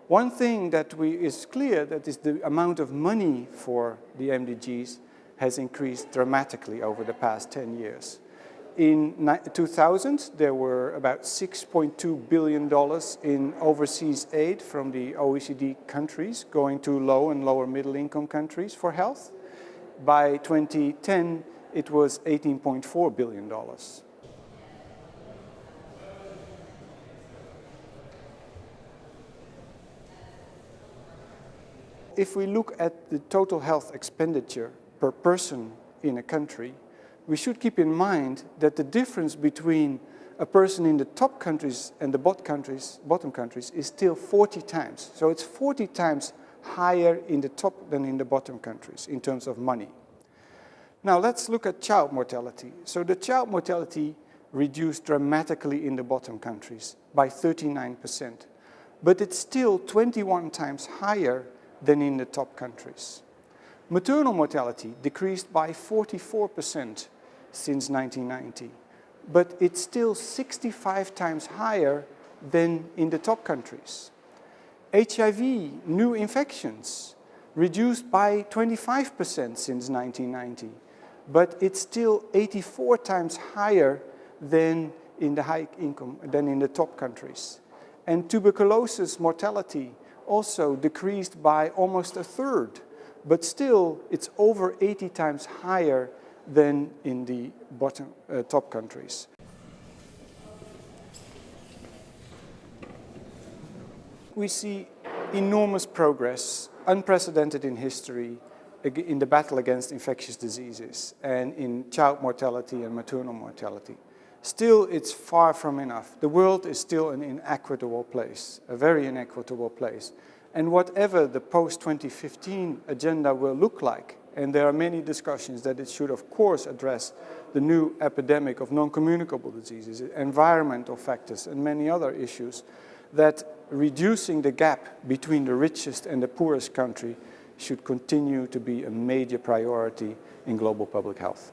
One thing that is clear that is the amount of money for the MDGs has increased dramatically over the past 10 years. In 2000, there were about $6.2 billion in overseas aid from the OECD countries going to low and lower middle income countries for health. By 2010, it was $18.4 billion. If we look at the total health expenditure per person in a country, we should keep in mind that the difference between a person in the top countries and the bottom countries is still 40 times. So it's 40 times higher in the top than in the bottom countries in terms of money. Now let's look at child mortality. So the child mortality reduced dramatically in the bottom countries by 39%, but it's still 21 times higher than in the top countries. Maternal mortality decreased by 44% since 1990, but it's still 65 times higher than in the top countries. HIV, new infections, reduced by 25% since 1990, but it's still 84 times higher than in the high income, than in the top countries. And tuberculosis mortality also decreased by almost a third, but still it's over 80 times higher than in the top countries. We see enormous progress, unprecedented in history, in the battle against infectious diseases and in child mortality and maternal mortality. Still, it's far from enough. The world is still an inequitable place, a very inequitable place. And whatever the post-2015 agenda will look like, and there are many discussions that it should of course address the new epidemic of non-communicable diseases, environmental factors and many other issues, that reducing the gap between the richest and the poorest country should continue to be a major priority in global public health.